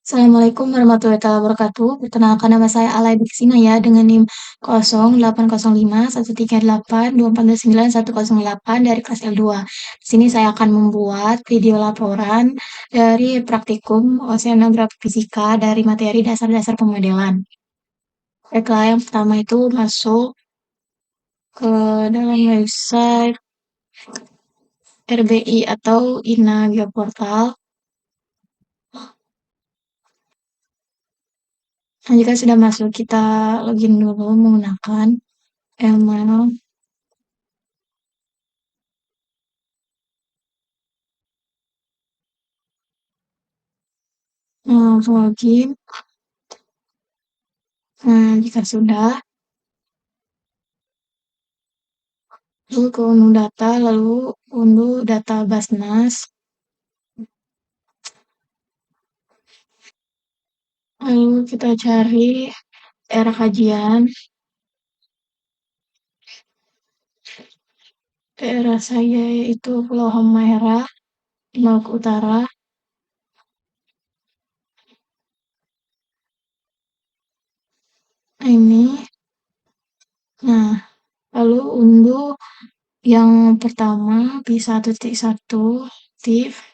Assalamualaikum warahmatullahi wabarakatuh. Perkenalkan nama saya Alay Biksina ya dengan NIM 08051382491008 dari kelas L2. Di sini saya akan membuat video laporan dari praktikum oceanografi fisika dari materi dasar-dasar pemodelan. Baiklah, yang pertama itu masuk ke dalam website RBI atau INA Geoportal. Nah, jika sudah masuk, kita login dulu menggunakan email. Langsung login. Nah, jika sudah, lalu ke unduh data, lalu unduh data Basnas, lalu kita cari era kajian, daerah saya yaitu Pulau Halmahera, Maluku Utara. Nah, ini, nah, lalu unduh yang pertama B1.1 TIFF.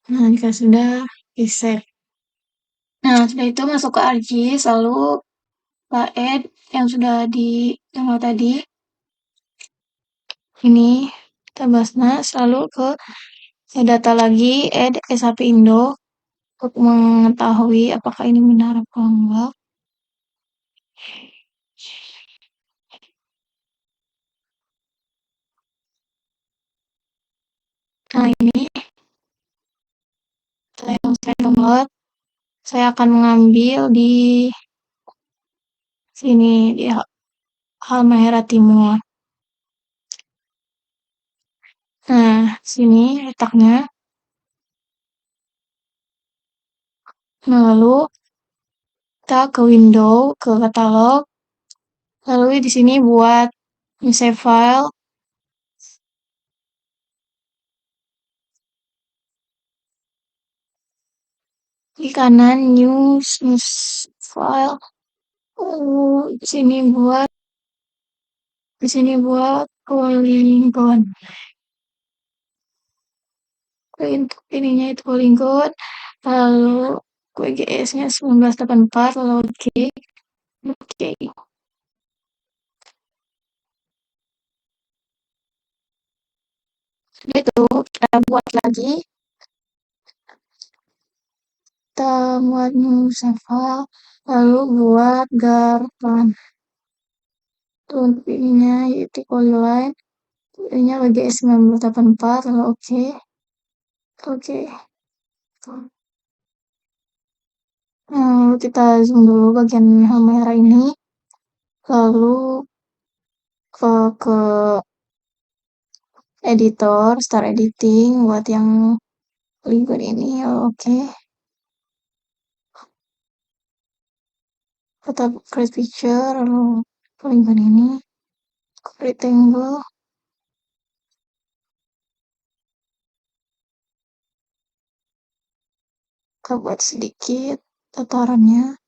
Nah, jika sudah, di-save. Nah, setelah itu masuk ke ArcGIS, lalu Pak Ed yang sudah di download tadi, ini kita Basnas, lalu ke data lagi add SAP Indo untuk mengetahui apakah ini benar atau enggak. Nah, ini setelah yang saya download, saya akan mengambil di sini di Halmahera Timur. Nah, sini letaknya. Nah, lalu kita ke window, ke katalog. Lalu di sini buat save file. Di kanan news file. Di sini buat polygon. Untuk ininya itu polygon. Lalu QGS-nya 1984, lalu oke. Oke. Sudah itu kita buat lagi. Kita buat new save file. Lalu buat garpan. Untuk ininya yaitu polyline. Ininya WGS 1984, lalu oke. Oke. Lalu kita zoom dulu bagian merah ini. Lalu ke editor, start editing buat yang polygon ini, oke. Kita create picture, lalu polygon ini, rectangle. Kita buat sedikit datarannya.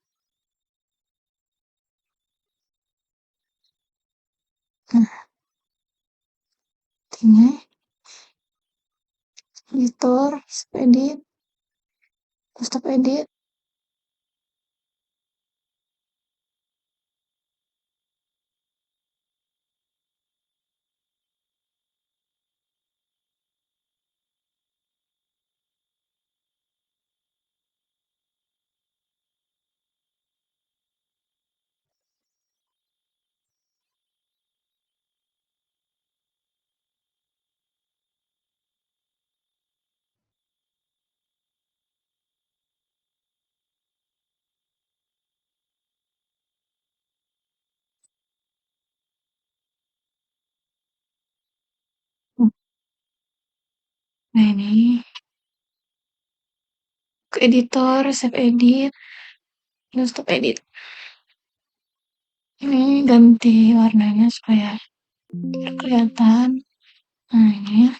Nah, ini editor, edit, stop edit. Nah, ini ke editor, save edit, terus stop edit. Ini ganti warnanya supaya kelihatan. Nah, ini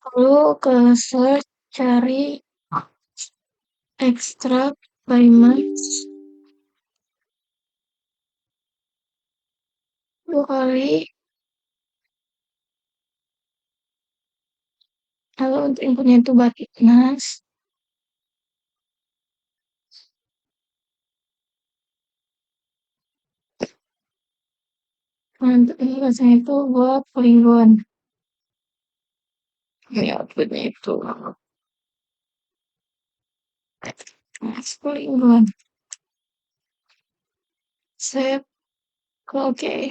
lalu ke search cari extract by mass 2 kali. Lalu untuk inputnya itu Batiknas. Nah, untuk ini rasanya itu buat polygon. Ini outputnya itu Mas polygon. Save. Oke.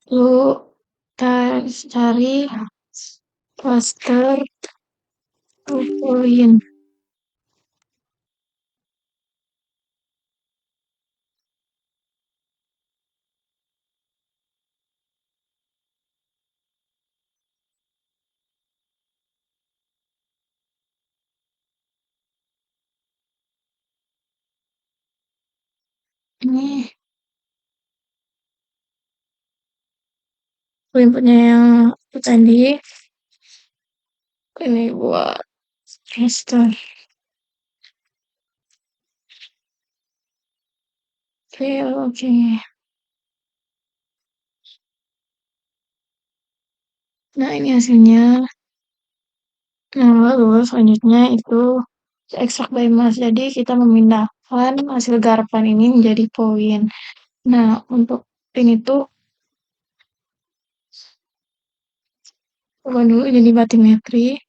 Lalu kita cari raster point. Ini inputnya yang tadi. Ini buat raster. Oke. Nah, ini hasilnya. Nah, lalu selanjutnya itu extract by mass. Jadi kita memindahkan hasil garapan ini menjadi poin. Nah, untuk ini tuh ubah dulu jadi batimetri.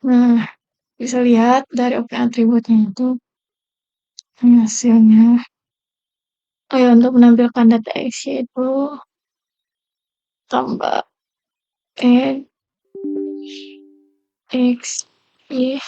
Nah, bisa lihat dari open atributnya itu ini hasilnya. Oh ya, untuk menampilkan data X itu tambah add X Y.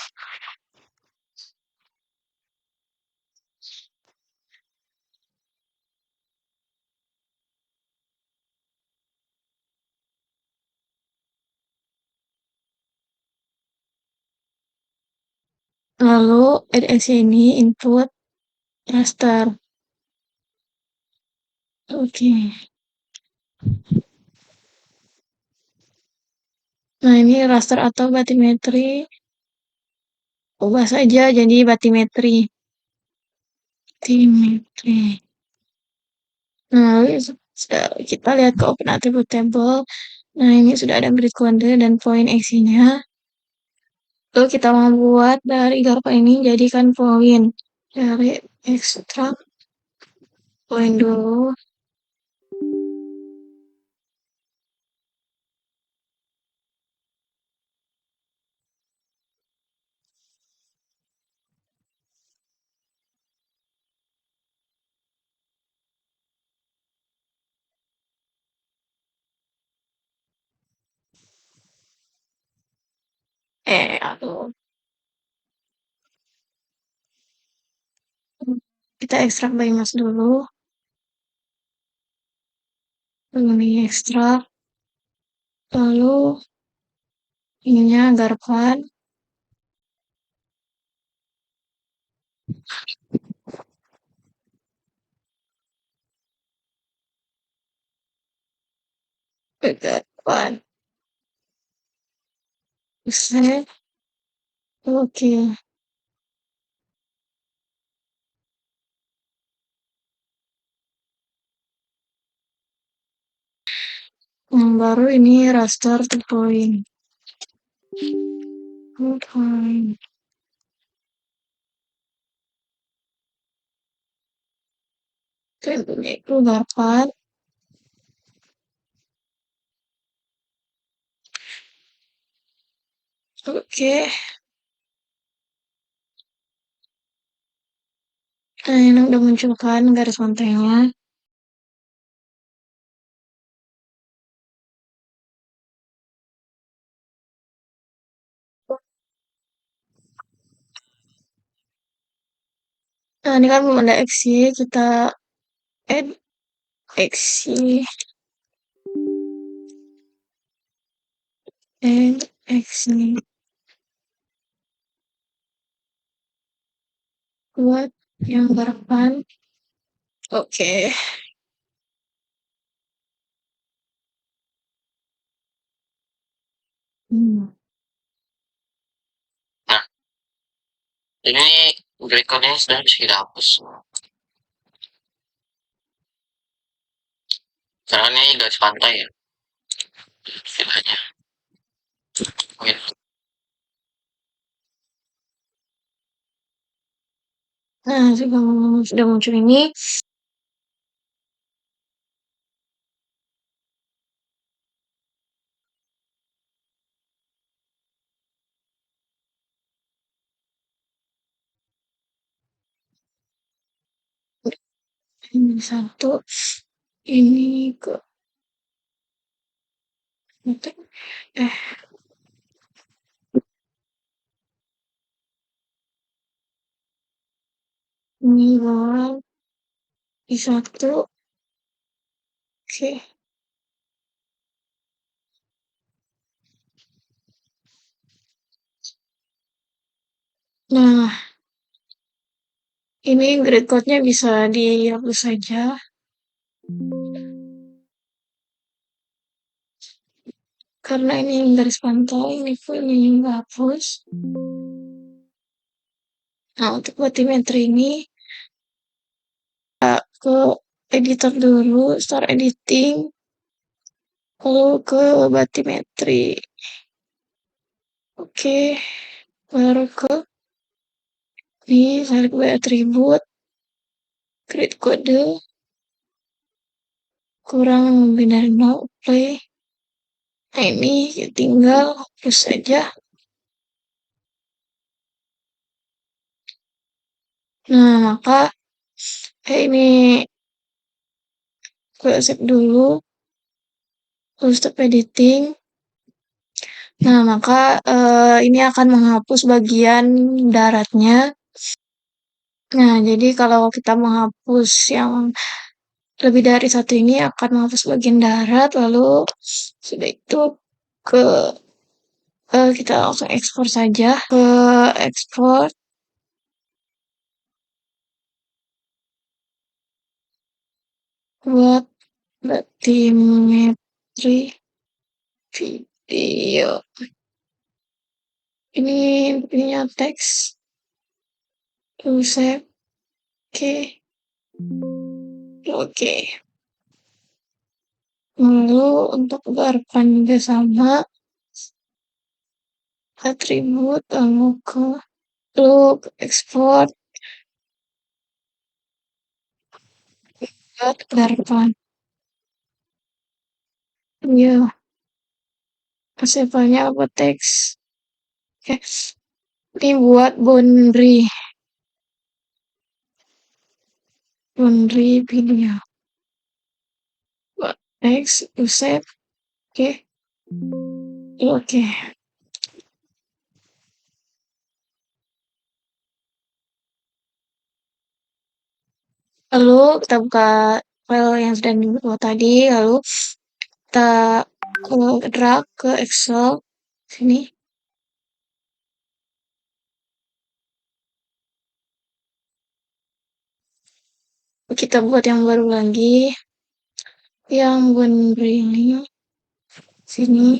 Lalu add X ini input raster. Oke. Nah, ini raster atau batimetri. Ubah saja jadi batimetri. Batimetri. Nah, lalu kita lihat ke open attribute table. Nah, ini sudah ada berikut kode dan poin X-nya. Lalu kita mau buat dari garapan ini jadikan poin. Dari extract poin dulu. Aduh. Kita ekstrak by mass dulu. Lalu ekstrak. Lalu ininya garapan. Garapan. Set. Oke. Yang baru ini raster to point. Point. Tentunya itu garapan. Oke. Nah, ini udah munculkan garis pantainya. Nah, ini kan belum ada X, kita add X. X ini buat yang harapan. Oke. Hmm. Nah, ini Grekonya sudah bisa kita hapus. Karena ini garis pantai ya, istilahnya. Gitu. Nah, sudah muncul ini. Ini satu, ini ke eh ini bawah di satu. Oke. Nah, ini grid code-nya bisa dihapus saja karena ini garis pantai, ini pun ini nggak hapus. Nah, untuk batimetri ini ke editor dulu, start editing, lalu ke batimetri. Oke, baru ke ini select by attribute, create kode, kurang lebih dari 0, play. Nah, ini tinggal hapus saja. Nah, maka ini gue save dulu, lalu stop editing. Nah, maka ini akan menghapus bagian daratnya. Nah, jadi kalau kita menghapus yang lebih dari satu ini akan menghapus bagian darat, lalu sudah itu ke kita langsung ekspor saja ke ekspor buat batimetri video. Ini punya teks, lalu save. Oke, oke. Lalu untuk garapan juga sama, atribut, lalu ke lalu ekspor buat garapan. Ya, hasilnya apa teks. Oke, ini buat boundary video. Buat teks, save. Oke, oke. Lalu kita buka file yang sudah dibuat tadi, lalu kita drag ke Excel sini. Kita buat yang baru lagi, yang boundary ini sini.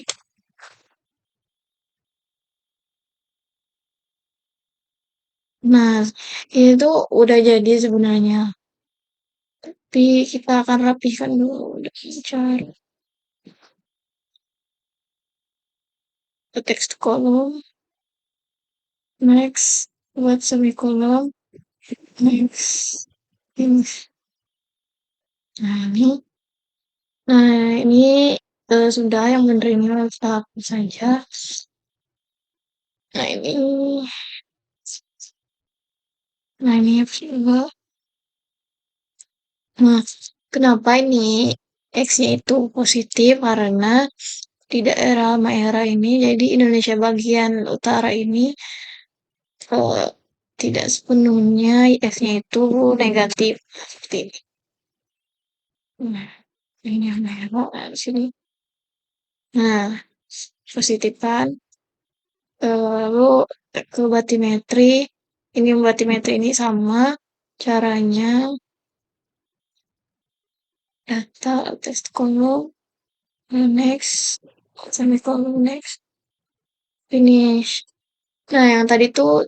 Nah, itu udah jadi sebenarnya. Tapi kita akan rapihkan dulu dengan cara ke text column, next, buat semicolon, next, ini. Nah, ini. Nah, ini sudah yang bener ini kita hapus saja. Nah, ini. Nah, ini hapus juga. Nah, kenapa ini X-nya itu positif? Karena di daerah Maera ini, jadi Indonesia bagian utara ini eh, tidak sepenuhnya X-nya itu negatif seperti ini. Nah, ini yang merah di sini. Nah, positifan, lalu ke batimetri. Ini batimetri ini sama caranya data text kolom next semikolon next finish. Nah, yang tadi tuh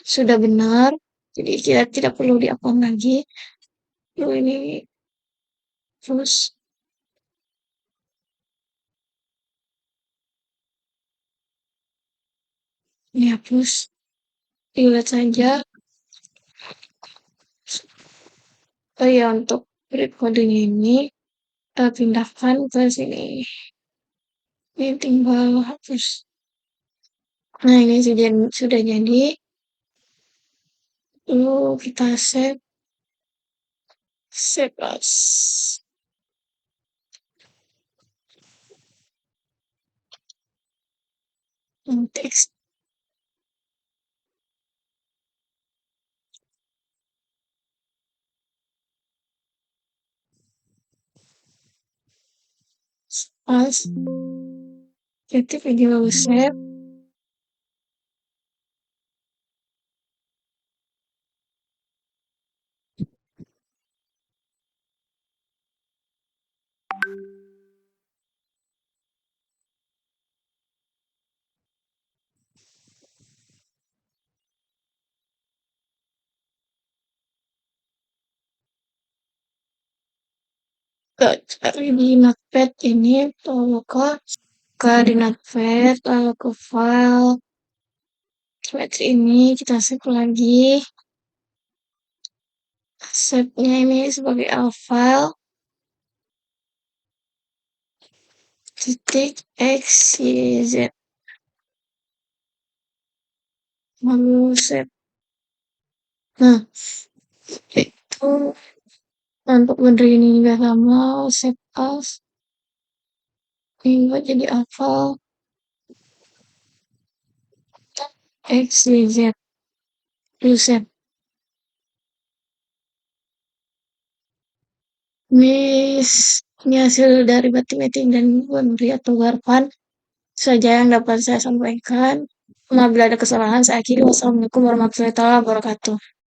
sudah benar, jadi kita tidak perlu diupload lagi. Lalu ini terus ini hapus, dilihat saja. Oh ya, untuk break kodenya ini pindahkan ke sini. Ini tinggal hapus. Nah, ini sudah jadi. Lalu kita save as text. As jadi video save. Cari di Notepad ini, lalu ke di Notepad, lalu ke file geometri ini kita save lagi. Save-nya ini sebagai a file titik x y z, lalu save. Nah, itu untuk benda ini juga sama, save as ini buat jadi a file x y z, lalu save. Ini hasil dari batimetri dan Bonri atau Garpan saja yang dapat saya sampaikan. Apabila ada kesalahan, saya akhiri. Wassalamualaikum warahmatullahi wabarakatuh.